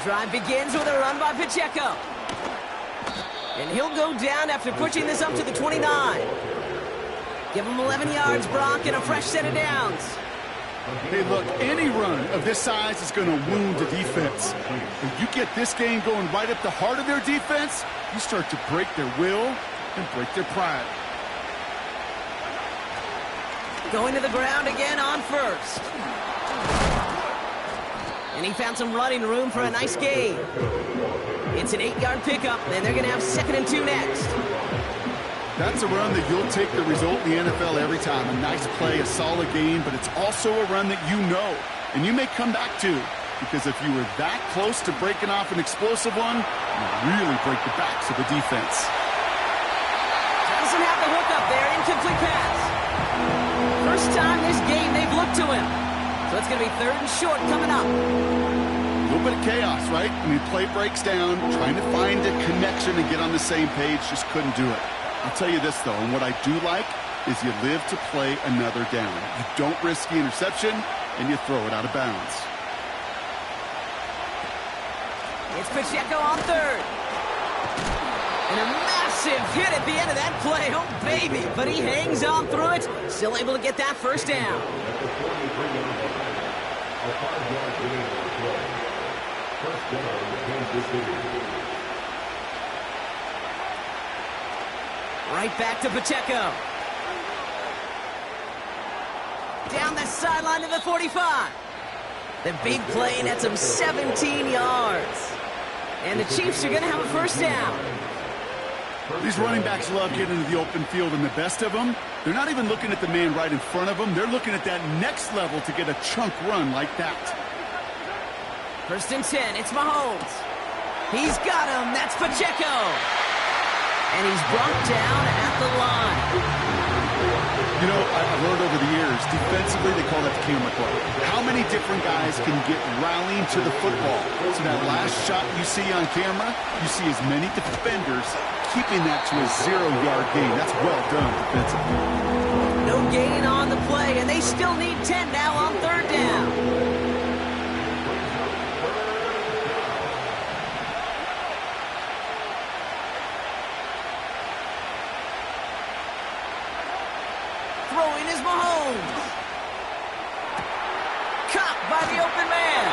Drive begins with a run by Pacheco. And he'll go down after pushing this up to the 29. Give him 11 yards, Brock, and a fresh set of downs. Hey, look, any run of this size is going to wound the defense. When you get this game going right up the heart of their defense, you start to break their will and break their pride. Going to the ground again on first. And he found some running room for a nice gain. It's an 8-yard pickup, and they're going to have 2nd and 2 next. That's a run that you'll take the result in the NFL every time. A nice play, a solid game, but it's also a run that you know, and you may come back to, because if you were that close to breaking off an explosive one, you really break the backs of the defense. Doesn't have the hook up there, incomplete pass. First time this game they've looked to him. So it's going to be 3rd and short coming up. A little bit of chaos, right? I mean, play breaks down, trying to find a connection and get on the same page, just couldn't do it. I'll tell you this, though, and what I do like is you live to play another down. You don't risk the interception, and you throw it out of bounds. It's Pacheco on 3rd. And a massive hit at the end of that play. Oh, baby. But he hangs on through it. Still able to get that first down. Right back to Pacheco. Down the sideline to the 45. The big play nets him 17 yards. And the Chiefs are going to have a first down. These running backs love getting into the open field, and the best of them, they're not even looking at the man right in front of them. They're looking at that next level to get a chunk run like that. 1st and 10, it's Mahomes. He's got him, that's Pacheco. And he's brought down at the line. You know, I've learned over the years, defensively they call that the camera play. How many different guys can get rallying to the football? So that last shot you see on camera, you see as many defenders keeping that to a 0-yard gain. That's well done defensively. No gain on the play, and they still need 10 now on 3rd down. Throwing is Mahomes. Caught by the open man.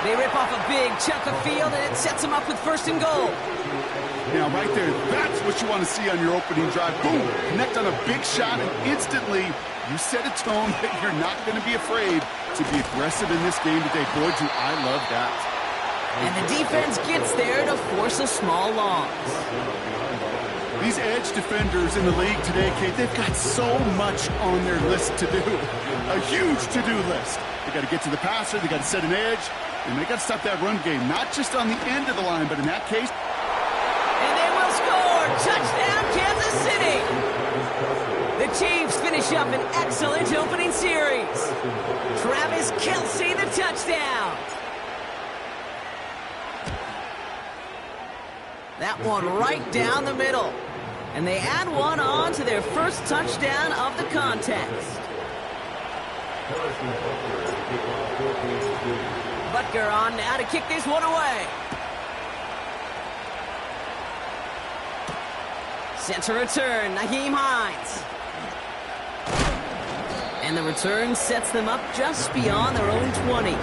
They rip off a big chunk of field, and it sets them up with 1st and goal. Now, right there, that's what you want to see on your opening drive. Boom! Connect on a big shot, and instantly you set a tone that you're not going to be afraid to be aggressive in this game today. Boy, do I love that. And the defense gets there to force a small loss. These edge defenders in the league today, Kate, they've got so much on their list to do. A huge to-do list. They got to get to the passer, they got to set an edge, and they got to stop that run game, not just on the end of the line, but in that case. And they will score! Touchdown, Kansas City! The Chiefs finish up an excellent opening series. Travis Kelce, the touchdown. That one right down the middle. And they add one on to their first touchdown of the contest. Butker on now to kick this one away. Center return, Nyheim Hines. And the return sets them up just beyond their own 20.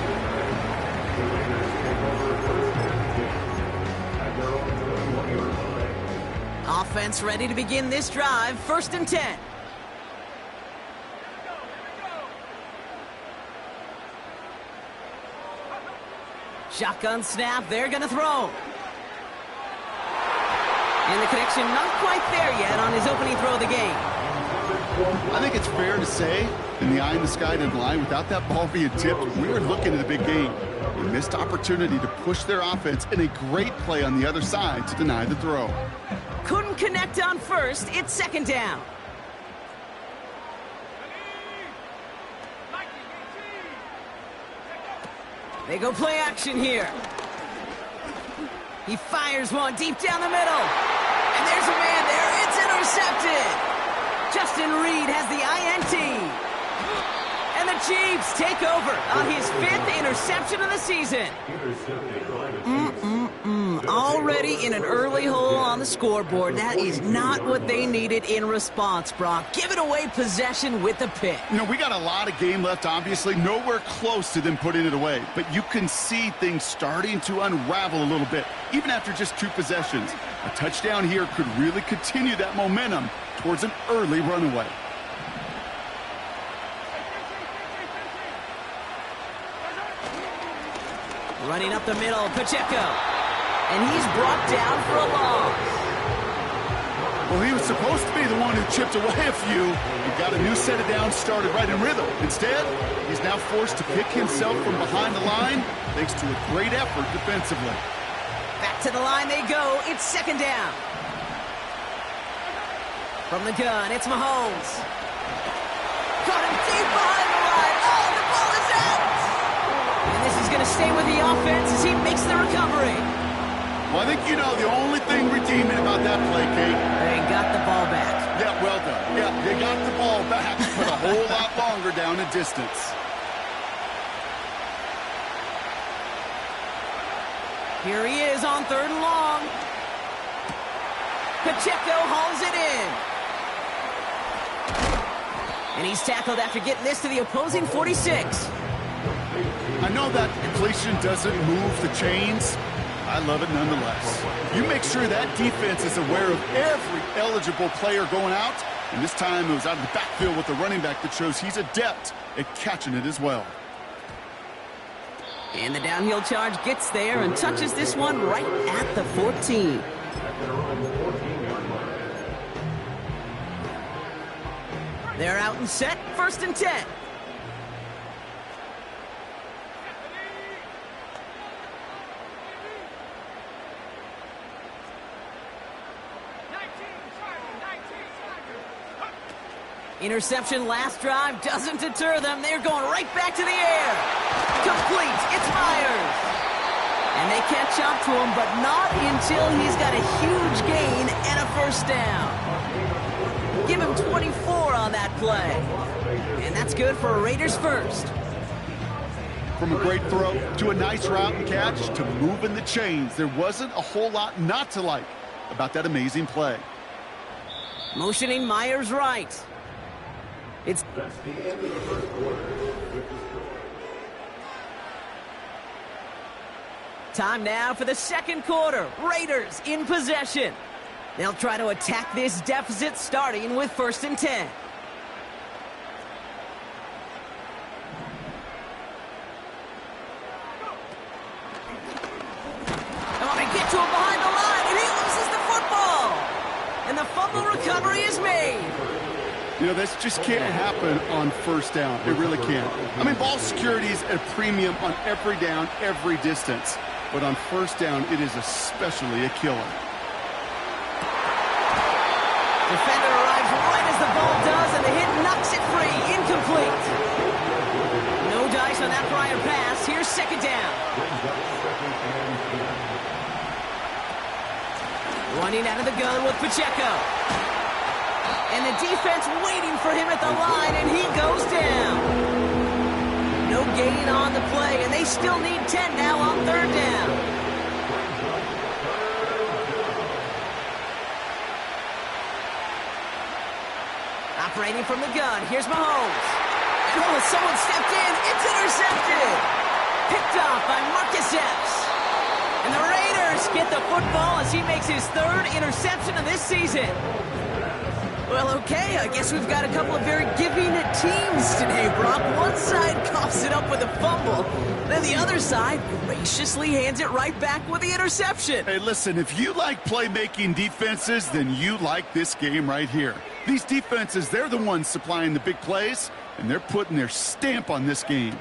Offense ready to begin this drive. 1st and 10. Shotgun snap. They're going to throw. And the connection not quite there yet on his opening throw of the game. I think it's fair to say, in the eye in the sky didn't lie, without that ball being tipped, we were looking at a big game. A missed opportunity to push their offense, and a great play on the other side to deny the throw. Couldn't connect on first. It's 2nd down. They go play action here. He fires one deep down the middle. And there's a man there. It's intercepted. Justin Reed has the INT. And the Chiefs take over on his 5th interception of the season. Already in an early hole on the scoreboard. That is not what they needed in response, Brock. Giving away possession with the pick. You know, we got a lot of game left, obviously. Nowhere close to them putting it away. But you can see things starting to unravel a little bit, even after just 2 possessions. A touchdown here could really continue that momentum towards an early runaway. Running up the middle, Pacheco. And he's brought down for a loss. Well, he was supposed to be the one who chipped away a few. He got a new set of downs started right in rhythm. Instead, he's now forced to pick himself from behind the line thanks to a great effort defensively. Back to the line they go. It's 2nd down. From the gun, it's Mahomes. Got him deep behind the line. Oh, the ball is out! And this is going to stay with the offense as he makes the recovery. Well, I think you know the only thing redeeming about that play, Kate. They got the ball back. Yeah, well done. Yeah, they got the ball back, but a whole lot longer down the distance. Here he is on 3rd and long. Pacheco hauls it in. And he's tackled after getting this to the opposing 46. I know that completion doesn't move the chains. I love it nonetheless. You make sure that defense is aware of every eligible player going out. And this time it was out of the backfield with the running back that shows he's adept at catching it as well. And the downhill charge gets there and touches this one right at the 14. They're out and set, 1st and 10. Interception last drive doesn't deter them. They're going right back to the air. Complete. It's Myers. And they catch up to him, but not until he's got a huge gain and a 1st down. Give him 24 on that play. And that's good for a Raiders 1st. From a great throw to a nice route and catch to moving the chains, there wasn't a whole lot not to like about that amazing play. Motioning Myers right. It's time now for the 2nd quarter. Raiders in possession. They'll try to attack this deficit starting with 1st and 10. Oh, they get to him behind the line, and he loses the football. And the fumble recovery is made. You know, this just can't happen on 1st down. It really can't. I mean, ball security is at a premium on every down, every distance. But on 1st down, it is especially a killer. Defender arrives right as the ball does, and the hit knocks it free. Incomplete. No dice on that prior pass. Here's 2nd down. Running out of the gun with Pacheco. And the defense waiting for him at the line, and he goes down. No gain on the play, and they still need 10 now on 3rd down. Operating from the gun, here's Mahomes. Oh, someone stepped in. It's intercepted. Picked off by Marcus Epps. And the Raiders get the football as he makes his 3rd interception of this season. Well, okay, I guess we've got a couple of very giving teams today, Brock. One side coughs it up with a fumble, then the other side graciously hands it right back with the interception. Hey, listen, if you like playmaking defenses, then you like this game right here. These defenses, they're the ones supplying the big plays, and they're putting their stamp on this game.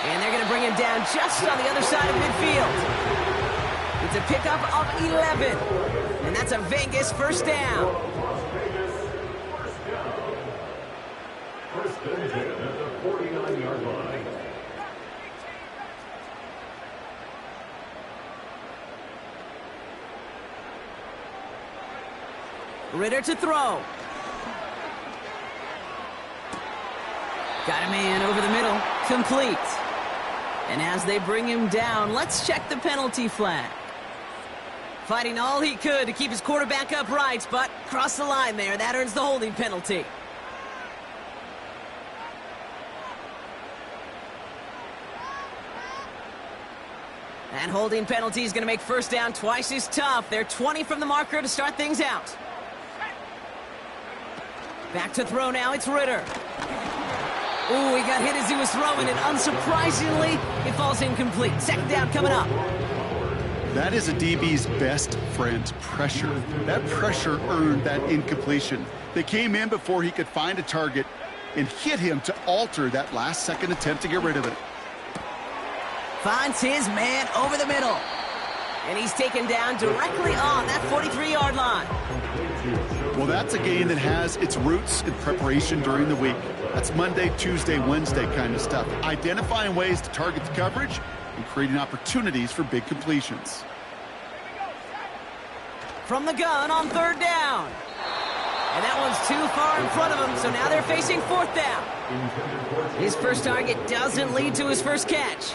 And they're going to bring him down just on the other side of midfield. It's a pickup of 11, and that's a Vegas 1st down. First and 10 at the 49-yard line. Ritter to throw. Got a man over the middle. Complete. And as they bring him down, let's check the penalty flag. Fighting all he could to keep his quarterback upright, but crossed the line there. That earns the holding penalty. That holding penalty is going to make first down twice as tough. They're 20 from the marker to start things out. Back to throw now. It's Ritter. Ooh, he got hit as he was throwing, and unsurprisingly, it falls incomplete. Second down coming up. That is a DB's best friend, pressure. That pressure earned that incompletion. They came in before he could find a target and hit him to alter that last-second attempt to get rid of it. Finds his man over the middle. And he's taken down directly on that 43-yard line. Well, that's a game that has its roots in preparation during the week. That's Monday, Tuesday, Wednesday kind of stuff. Identifying ways to target the coverage and creating opportunities for big completions. From the gun on third down. And that one's too far in front of him, so now they're facing fourth down. His first target doesn't lead to his first catch.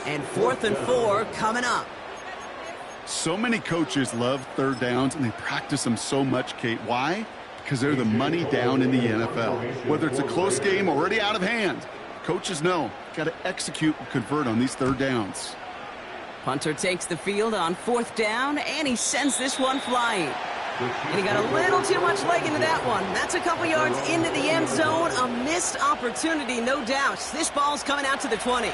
And 4th and 4 coming up. So many coaches love third downs, and they practice them so much, Kate. Why? Because they're the money down in the NFL. Whether it's a close game or already out of hand, coaches know got to execute and convert on these third downs. Punter takes the field on 4th down, and he sends this one flying. And he got a little too much leg into that one. That's a couple yards into the end zone. A missed opportunity, no doubt. This ball's coming out to the 20.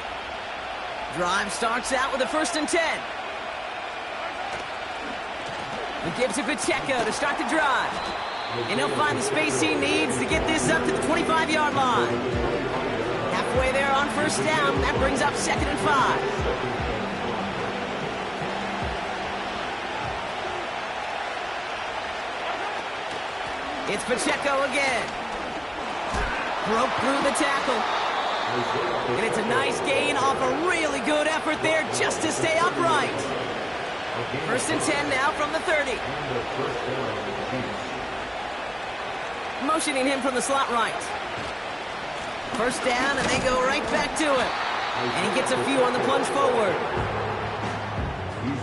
Drive starts out with a 1st and 10. He gives it Pacheco to start the drive. And he'll find the space he needs to get this up to the 25-yard line. Halfway there on 1st down. That brings up 2nd and 5. It's Pacheco again. Broke through the tackle. And it's a nice gain off a really good effort there just to stay upright. 1st and 10 now from the 30. Motioning him from the slot right. 1st down, and they go right back to him. And he gets a few on the plunge forward.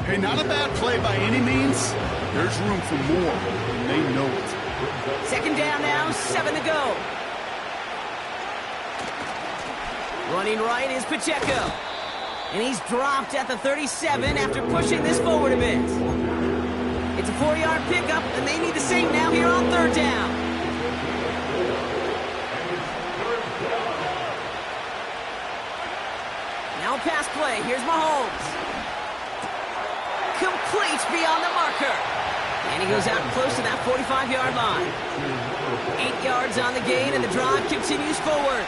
Hey, not a bad play by any means. There's room for more, and they know it. 2nd down now, 7 to go. Running right is Pacheco. And he's dropped at the 37 after pushing this forward a bit. It's a 4-yard pickup, and they need the same now here on 3rd down. Now pass play. Here's Mahomes. Complete beyond the marker. And he goes out close to that 45-yard line. 8 yards on the gain, and the drive continues forward.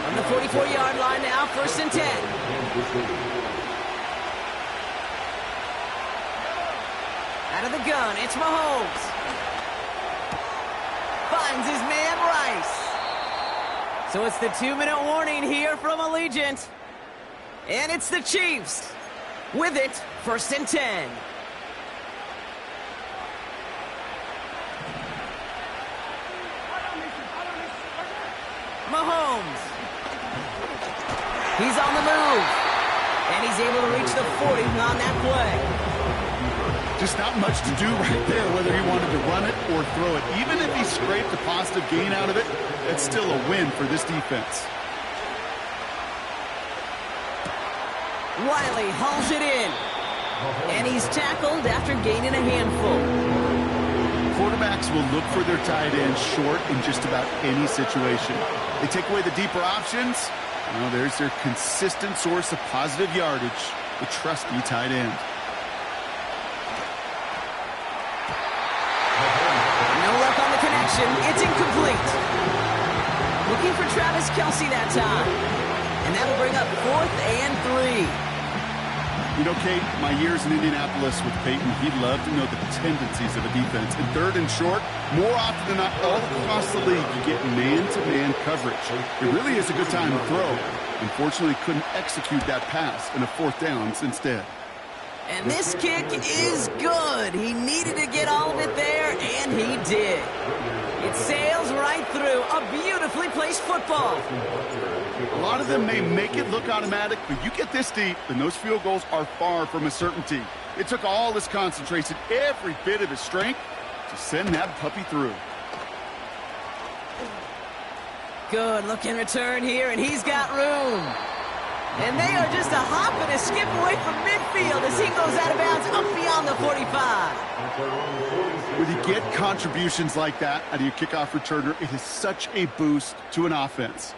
On the 44-yard line now, 1st and 10. Out of the gun, it's Mahomes. Finds his man Rice. So it's the 2-minute warning here from Allegiant. And it's the Chiefs. With it, 1st and 10. Mahomes. He's on the move. And he's able to reach the 40 on that play. Just not much to do right there, whether he wanted to run it or throw it. Even if he scraped a positive gain out of it, it's still a win for this defense. Riley hauls it in. And he's tackled after gaining a handful. Quarterbacks will look for their tight end short in just about any situation. They take away the deeper options. Well, there's their consistent source of positive yardage, the trusty tight end. No luck on the connection. It's incomplete. Looking for Travis Kelce that time. And that'll bring up 4th and 3. You know, Kate, my years in Indianapolis with Peyton, he loved to know the tendencies of a defense. In 3rd and short, more often than not, all across the league, you get man-to-man coverage. It really is a good time to throw. Unfortunately, couldn't execute that pass in a 4th down instead. And this kick is good. He needed to get all of it there, and he did. It's It sails right through. A beautifully placed football. A lot of them may make it look automatic, but you get this deep, and those field goals are far from a certainty. It took all his concentration, every bit of his strength, to send that puppy through. Good looking return here, and he's got room. And they are just a hop and a skip away from midfield as he goes out of bounds up beyond the 45. When you get contributions like that out of your kickoff returner, it is such a boost to an offense.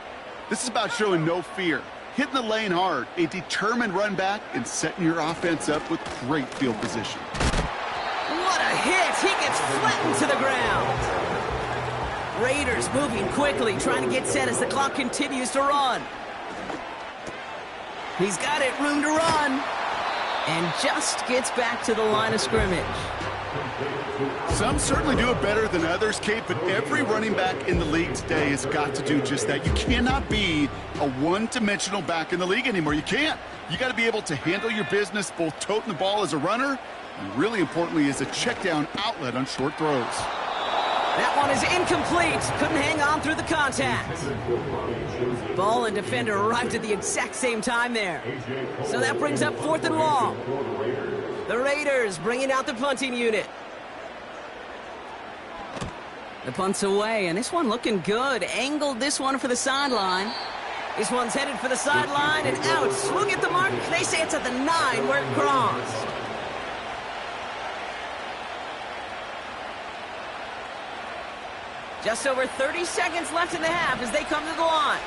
This is about showing no fear, hitting the lane hard, a determined run back, and setting your offense up with great field position. What a hit! He gets flattened to the ground. Raiders moving quickly, trying to get set as the clock continues to run. He's got it, room to run, and just gets back to the line of scrimmage. Some certainly do it better than others, Kate, but every running back in the league today has got to do just that. You cannot be a one-dimensional back in the league anymore. You can't. You got to be able to handle your business, both toting the ball as a runner, and really importantly as a check-down outlet on short throws. That one is incomplete. Couldn't hang on through the contact. Ball and defender arrived at the exact same time there. So that brings up 4th and long. The Raiders bringing out the punting unit. The punt's away, and this one looking good. Angled this one for the sideline. This one's headed for the sideline and out. Swung at the mark. They say it's at the 9 where it crossed. Just over 30 seconds left in the half as they come to the line.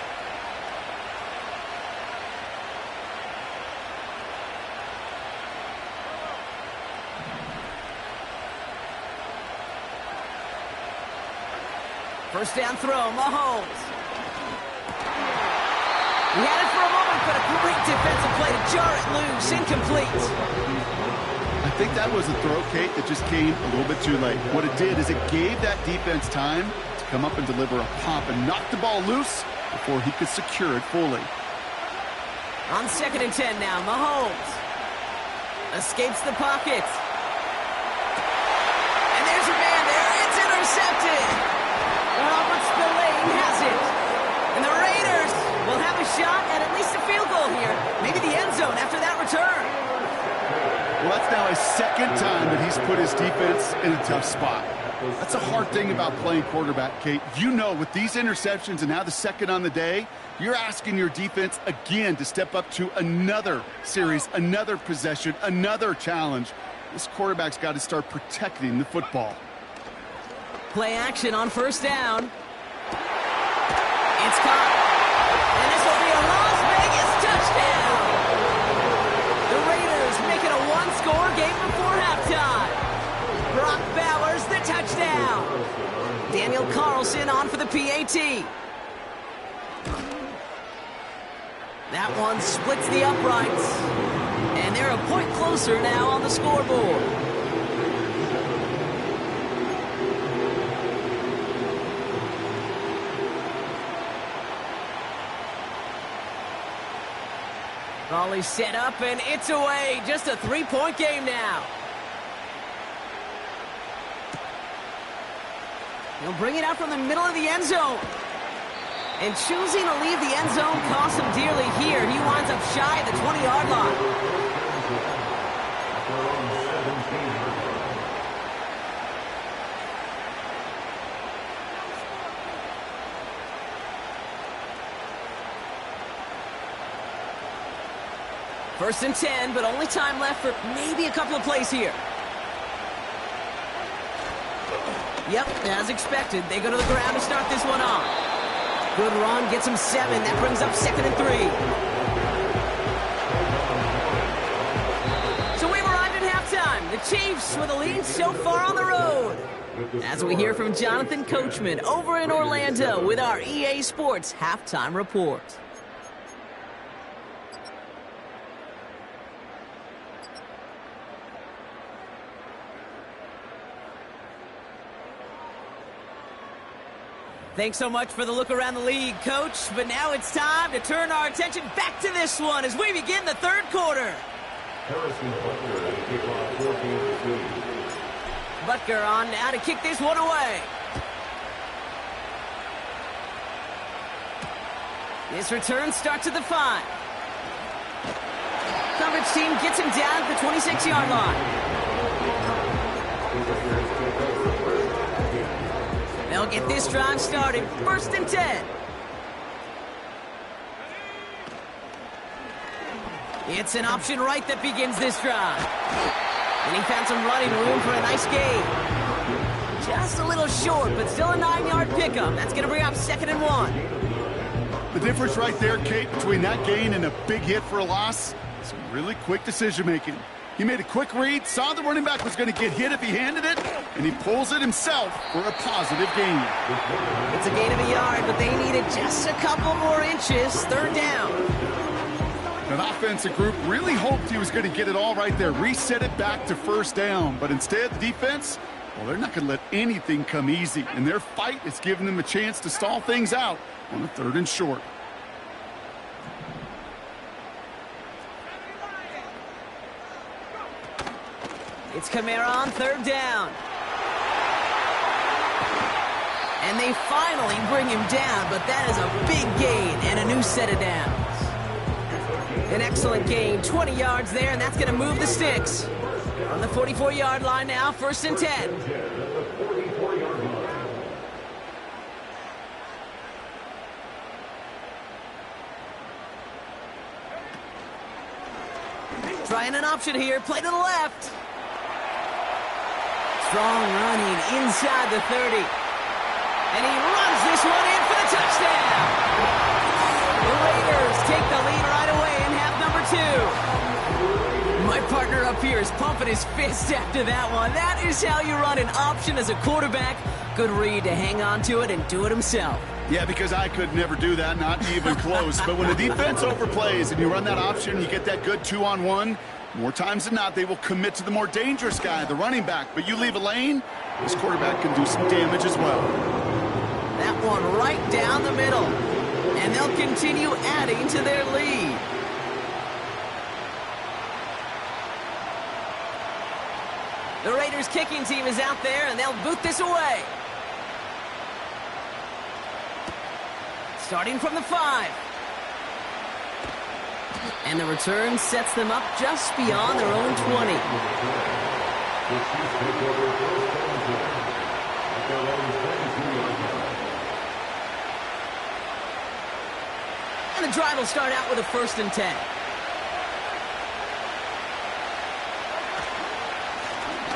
First down throw, Mahomes. He had it for a moment, but a great defensive play to jar it loose. Incomplete. I think that was a throw, Kate, that just came a little bit too late. What it did is it gave that defense time to come up and deliver a pop and knock the ball loose before he could secure it fully. On 2nd and 10 now, Mahomes escapes the pocket. And there's a man there. It's intercepted. Robert Spillane has it. And the Raiders will have a shot at least a field goal here. Maybe the end zone after that return. Well, that's now his second time that he's put his defense in a tough spot. That's a hard thing about playing quarterback, Kate. You know, with these interceptions and now the second on the day, you're asking your defense again to step up to another series, another possession, another challenge. This quarterback's got to start protecting the football. Play action on 1st down. It's caught. And this will be a Las Vegas touchdown. The Raiders make it a one-score game before halftime. Brock Bowers, the touchdown. Daniel Carlson on for the PAT. That one splits the uprights. And they're a point closer now on the scoreboard. Volley set up, and it's away. Just a 3-point game now. He'll bring it out from the middle of the end zone. And choosing to leave the end zone costs him dearly here. He winds up shy of the 20-yard line. First and 10, but only time left for maybe a couple of plays here. Yep, as expected, they go to the ground to start this one off. Good run, gets him 7. That brings up 2nd and 3. So we've arrived at halftime. The Chiefs with a lead so far on the road. As we hear from Jonathan Coachman over in Orlando with our EA Sports Halftime Report. Thanks so much for the look around the league, Coach. But now it's time to turn our attention back to this one as we begin the 3rd quarter. Butker on now to kick this one away. This return starts at the 5. Coverage team gets him down at the 26-yard line. They'll get this drive started. 1st and 10. It's an option right that begins this drive. And he found some running room for a nice gain. Just a little short, but still a 9-yard pickup. That's going to bring up 2nd and 1. The difference right there, Kate, between that gain and a big hit for a loss, some really quick decision-making. He made a quick read, saw the running back was going to get hit if he handed it, and he pulls it himself for a positive gain. It's a gain of a yard, but they needed just a couple more inches. 3rd down. That offensive group really hoped he was going to get it all right there, reset it back to 1st down. But instead, the defense, well, they're not going to let anything come easy. And their fight is giving them a chance to stall things out on a 3rd and short. It's Kamara on 3rd down. And they finally bring him down, but that is a big gain and a new set of downs. An excellent gain, 20 yards there, and that's going to move the sticks. On the 44-yard line now, 1st and 10. Trying an option here, play to the left. Strong running inside the 30. And he runs this one in for the touchdown. The Raiders take the lead right away in half number 2. My partner up here is pumping his fist after that one. That is how you run an option as a quarterback. Good read to hang on to it and do it himself. Yeah, because I could never do that, not even close. But when the defense overplays and you run that option, you get that good 2-on-1, more times than not, they will commit to the more dangerous guy, the running back. But you leave a lane, this quarterback can do some damage as well. That one right down the middle. And they'll continue adding to their lead. The Raiders kicking team is out there, and they'll boot this away. Starting from the 5. And the return sets them up just beyond their own 20. And the drive will start out with a 1st and 10.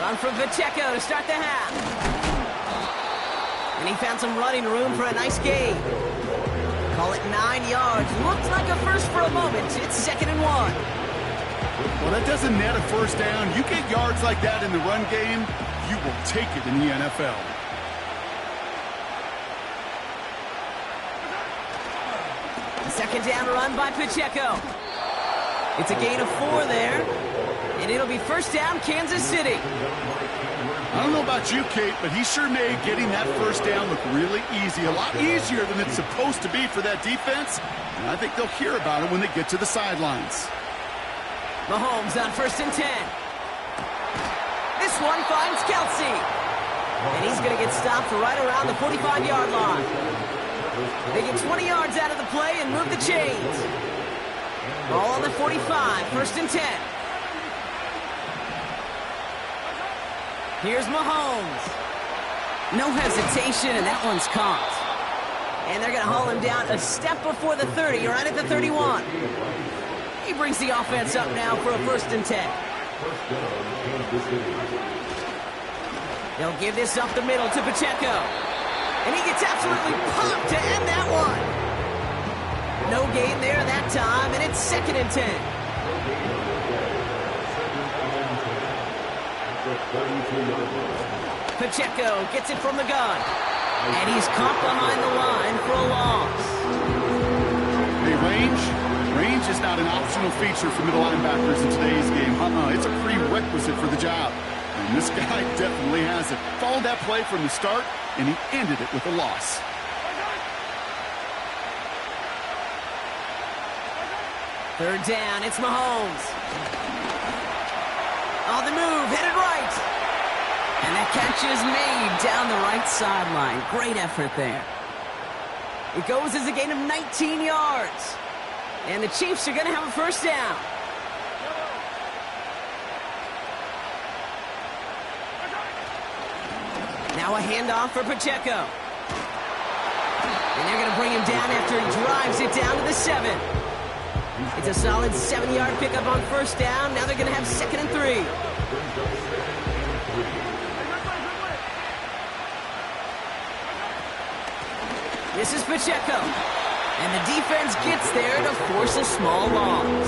Run from Pacheco to start the half. And he found some running room for a nice gain. Call it 9 yards. Looked like a first for a moment. It's 2nd and 1. Well, that doesn't net a 1st down. You get yards like that in the run game, you will take it in the NFL. Second down run by Pacheco. It's a gain of 4 there. And it'll be 1st down, Kansas City. I don't know about you, Kate, but he sure made getting that 1st down look really easy. A lot easier than it's supposed to be for that defense. And I think they'll hear about it when they get to the sidelines. Mahomes on 1st and 10. This one finds Kelsey. And he's going to get stopped right around the 45-yard line. They get 20 yards out of the play and move the chains. Ball on the 45, 1st and 10. Here's Mahomes. No hesitation, and that one's caught. And they're going to haul him down a step before the 30, right at the 31. He brings the offense up now for a 1st and 10. They'll give this up the middle to Pacheco. And he gets absolutely pumped to end that one. No gain there that time, and it's 2nd and 10. Pacheco gets it from the gun. And he's caught behind the line for a loss. Hey, range is not an optional feature for middle linebackers in today's game. It's a prerequisite for the job. And this guy definitely has it. Followed that play from the start, and he ended it with a loss. Third down, it's Mahomes. On the move, headed right. And that catch is made down the right sideline. Great effort there. It goes as a gain of 19 yards. And the Chiefs are going to have a first down. Now a handoff for Pacheco. And they're going to bring him down after he drives it down to the 7. It's a solid 7-yard pickup on first down. Now they're going to have 2nd and 3. This is Pacheco. And the defense gets there to force a small loss.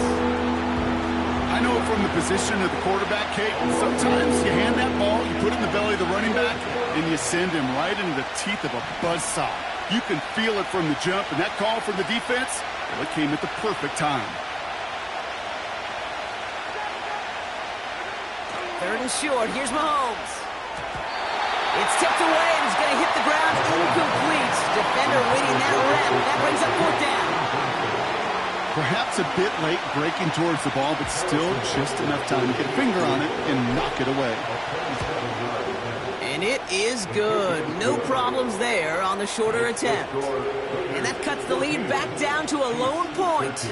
I know from the position of the quarterback, Kate, sometimes you hand that ball, you put it in the belly of the running back, and you send him right into the teeth of a buzzsaw. You can feel it from the jump, and that call from the defense, well, it came at the perfect time. 3rd and short. Here's Mahomes. It's tipped away, and he's going to hit the ground incomplete. Defender waiting that rep. That brings up 4th down. Perhaps a bit late breaking towards the ball, but still just enough time to get a finger on it and knock it away. And it is good. No problems there on the shorter attempt. And that cuts the lead back down to a lone point.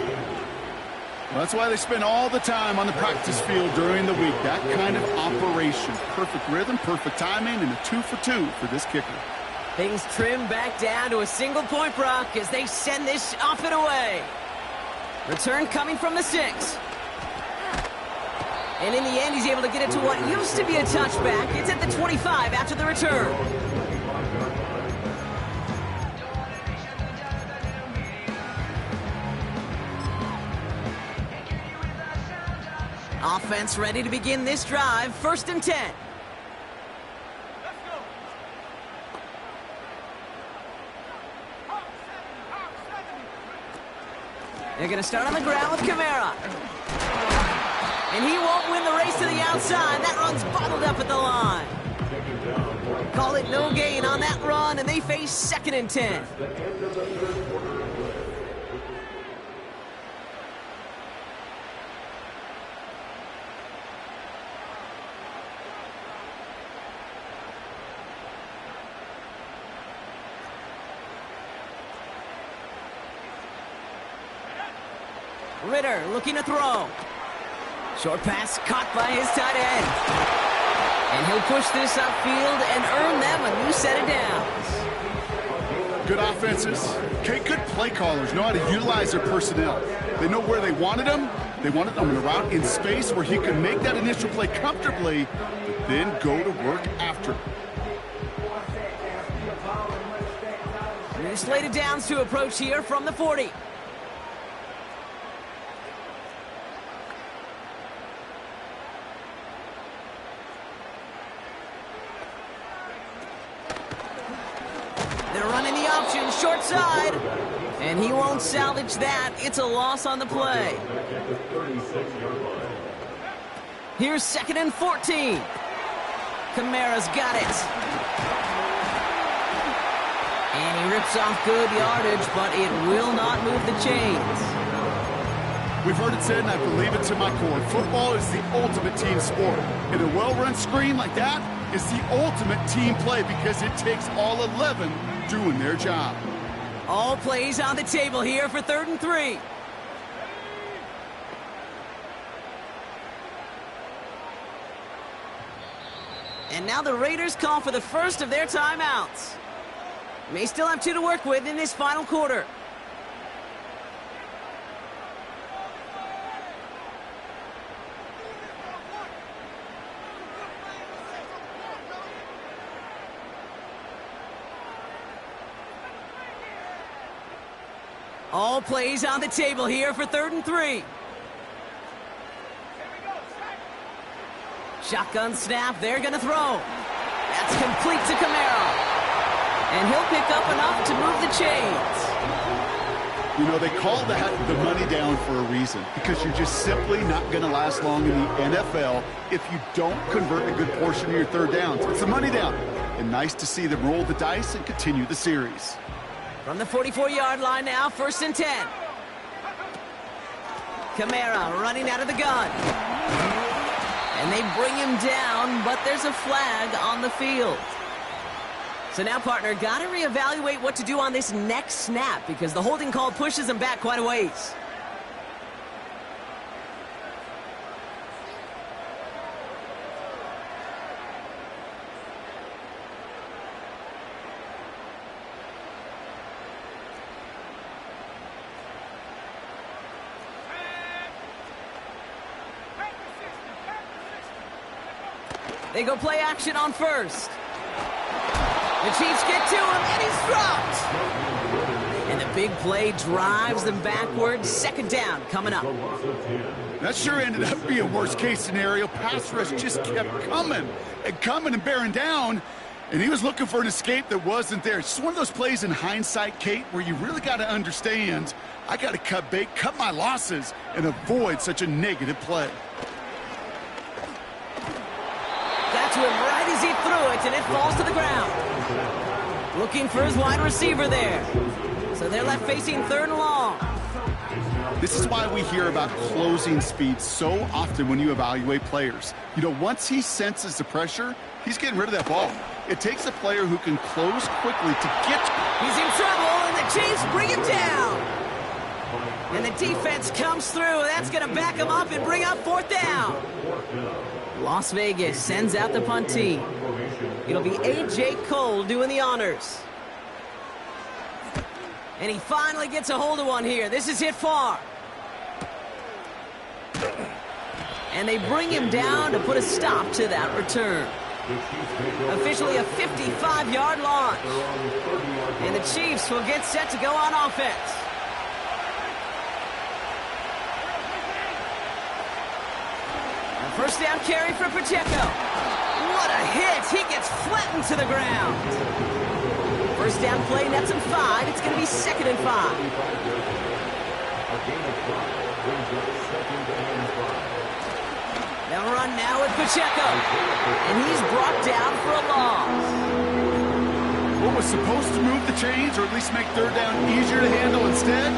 Well, that's why they spend all the time on the practice field during the week. That kind of operation. Perfect rhythm, perfect timing, and a 2-for-2 for this kicker. Things trim back down to a single point, Brock, as they send this off and away. Return coming from the 6. And in the end, he's able to get it to what used to be a touchback. It's at the 25 after the return. Offense ready to begin this drive. 1st and 10. They're going to start on the ground with Kamara. And he won't win the race to the outside. That run's bottled up at the line. Call it no gain on that run, and they face 2nd and 10. Ritter looking to throw. Short pass caught by his tight end. And he'll push this upfield and earn them a new set of downs. Good offenses. Okay, good play callers know how to utilize their personnel. They know where they wanted them. They wanted them in a route in space where he could make that initial play comfortably, but then go to work after. New slated downs to approach here from the 40. They're running the option, short side. And he won't salvage that. It's a loss on the play. Here's 2nd and 14. Kamara's got it. And he rips off good yardage, but it will not move the chains. We've heard it said, and I believe it to my core. Football is the ultimate team sport. And a well-run screen like that is the ultimate team play because it takes all 11 doing their job. All plays on the table here for 3rd and 3. And now the Raiders call for the first of their timeouts. May still have 2 to work with in this final quarter. All plays on the table here for 3rd and 3. Shotgun snap, they're going to throw. That's complete to Kamara. And he'll pick up enough to move the chains. You know, they call that the money down for a reason, because you're just simply not going to last long in the NFL if you don't convert a good portion of your 3rd downs. It's the money down. And nice to see them roll the dice and continue the series. From the 44-yard line now, 1st and 10. Kamara running out of the gun. And they bring him down, but there's a flag on the field. So now, partner, got to reevaluate what to do on this next snap because the holding call pushes him back quite a ways. They go play action on first. The Chiefs get to him, and he's dropped. And the big play drives them backwards. Second down coming up. That sure ended up being a worst-case scenario. Pass rush just kept coming and bearing down. And he was looking for an escape that wasn't there. It's just one of those plays in hindsight, Kate, where you really got to understand, I got to cut bait, cut my losses, and avoid such a negative play. Got to him right as he threw it, and it falls to the ground. Looking for his wide receiver there. So they're left facing third and long. This is why we hear about closing speed so often when you evaluate players. You know, once he senses the pressure, he's getting rid of that ball. It takes a player who can close quickly to get... He's in trouble, and the Chiefs bring him down. And the defense comes through. That's going to back him up and bring up fourth down. Las Vegas sends out the punt team. It'll be A.J. Cole doing the honors. And he finally gets a hold of one here. This is hit far. And they bring him down to put a stop to that return. Officially a 55-yard launch. And the Chiefs will get set to go on offense. A first down carry for Pacheco. What a hit. He gets flattened to the ground. First down play, nets him 5. It's going to be 2nd and 5. They'll run now with Pacheco. And he's brought down for a loss. What was supposed to move the chains, or at least make third down easier to handle instead,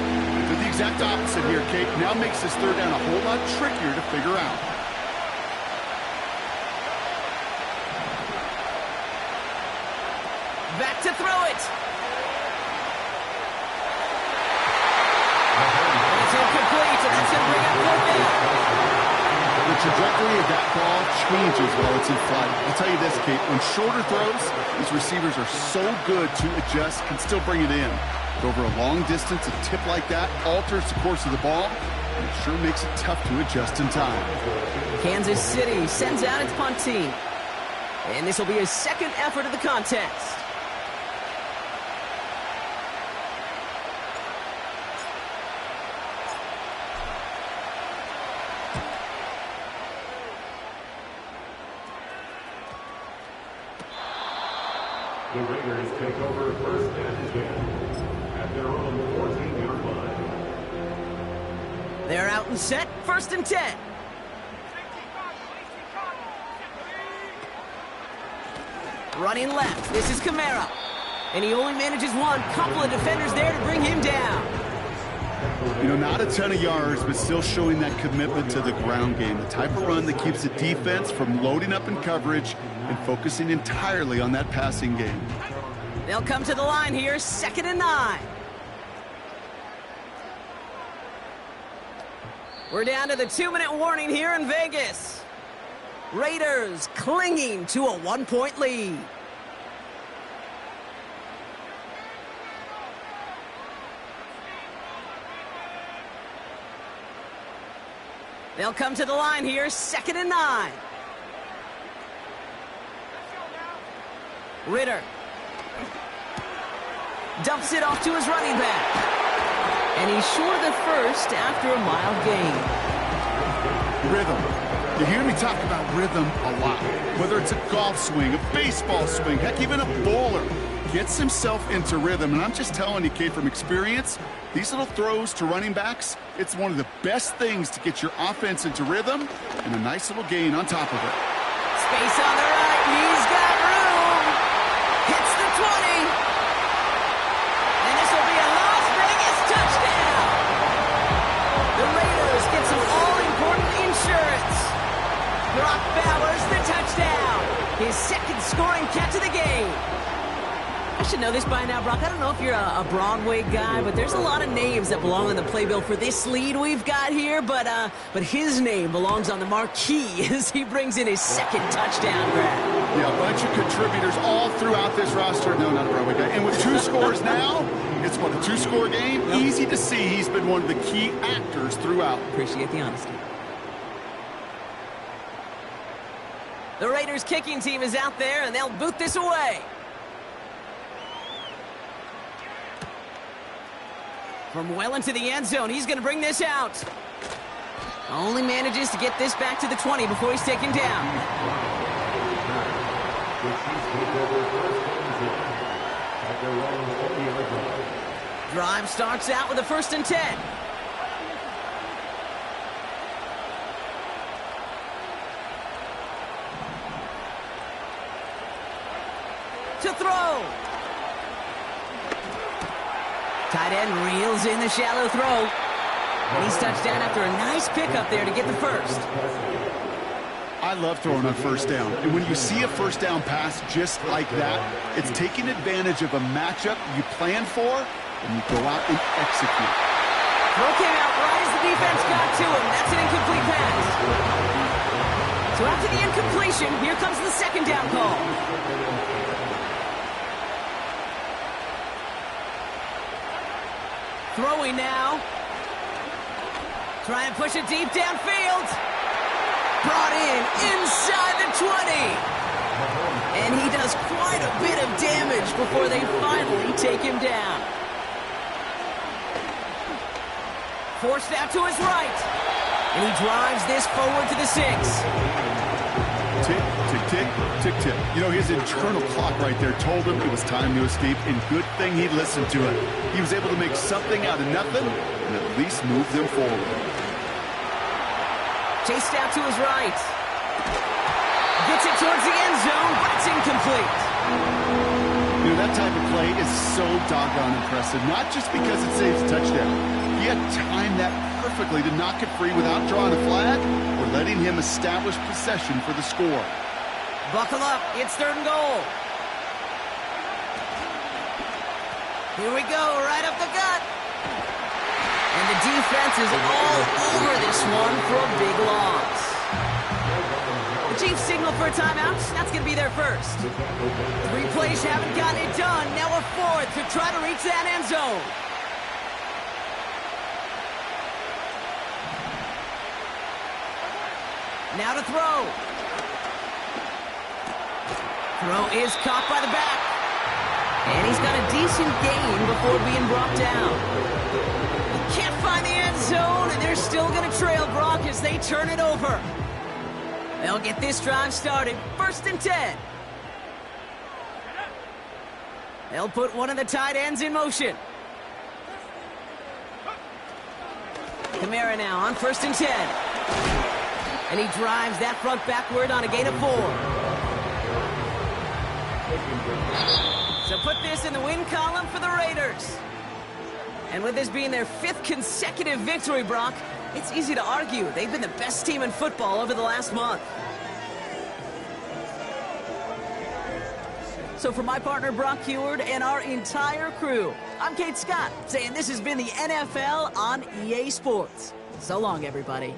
did the exact opposite here, Kate. Now makes this third down a whole lot trickier to figure out. Back to throw it. And it's incomplete, and that's going to bring up fourth down. The trajectory of that ball changes while it's in flight. I'll tell you this, Kate, on shorter throws, these receivers are so good to adjust, can still bring it in. But over a long distance, a tip like that alters the course of the ball, and it sure makes it tough to adjust in time. Kansas City sends out its punt team. And this will be his second effort of the contest. The Raiders take over first and 10 at their own 14-yard line. They're out and set, 1st and 10. Running left, this is Kamara. And he only manages one, couple of defenders there to bring him down. You know, not a ton of yards, but still showing that commitment to the ground game. The type of run that keeps the defense from loading up in coverage and focusing entirely on that passing game. They'll come to the line here, 2nd and 9. We're down to the 2-minute warning here in Vegas. Raiders clinging to a 1-point lead. They'll come to the line here, 2nd and 9. Ritter dumps it off to his running back. And he's short of the first after a mild gain. Rhythm. You hear me talk about rhythm a lot. Whether it's a golf swing, a baseball swing, heck, even a bowler gets himself into rhythm. And I'm just telling you, Kate, from experience, these little throws to running backs, it's one of the best things to get your offense into rhythm and a nice little gain on top of it. Space on the right. He's got room. Hits the 20. And this will be a Las Vegas touchdown. The Raiders get some all-important insurance. Brock Bowers the touchdown. His 2nd scoring catch of the game. should know this by now, Brock. I don't know if you're a Broadway guy, but there's a lot of names that belong on the playbill for this lead we've got here. But his name belongs on the marquee as he brings in his second touchdown grab. Yeah, a bunch of contributors all throughout this roster. No, not a Broadway guy. And with 2 scores now, it's what, a 2-score game? Yep. Easy to see he's been one of the key actors throughout. Appreciate the honesty. The Raiders kicking team is out there, and they'll boot this away. From well into the end zone, he's going to bring this out. Only manages to get this back to the 20 before he's taken down. Drive starts out with a 1st and 10. To throw. Tight end reels in the shallow throw. And he's touched down after a nice pickup there to get the first. I love throwing on 1st down. And when you see a 1st down pass just like that, it's taking advantage of a matchup you plan for, and you go out and execute. Throw came out right as the defense got to him. That's an incomplete pass. So after the incompletion, here comes the 2nd down call. Throwing now. Try and push it deep downfield. Brought in inside the 20. And he does quite a bit of damage before they finally take him down. Forced out to his right. And he drives this forward to the 6. Tick, tick, tick, tick, tick. You know, his internal clock right there told him it was time to escape, and good thing he listened to it. He was able to make something out of nothing and at least move them forward. Chased out to his right. Gets it towards the end zone, but it's incomplete. You know, that type of play is so doggone impressive, not just because it saves a touchdown. He had timed that perfectly to knock it free without drawing a flag or letting him establish possession for the score. Buckle up, it's 3rd and goal. Here we go, right up the gut. And the defense is all over this one for a big loss. The Chiefs signal for a timeout. That's going to be their first. 3 plays haven't gotten it done. Now a 4th to try to reach that end zone. Now to throw. Throw is caught by the back. And he's got a decent gain before being brought down. He can't find the end zone, and they're still going to trail Brock as they turn it over. They'll get this drive started. 1st and 10. They'll put one of the tight ends in motion. Kamara now on 1st and 10. And he drives that front backward on a gain of 4. So put this in the win column for the Raiders. And with this being their 5th consecutive victory, Brock, it's easy to argue they've been the best team in football over the last month. So for my partner, Brock Heward, and our entire crew, I'm Kate Scott, saying this has been the NFL on EA Sports. So long, everybody.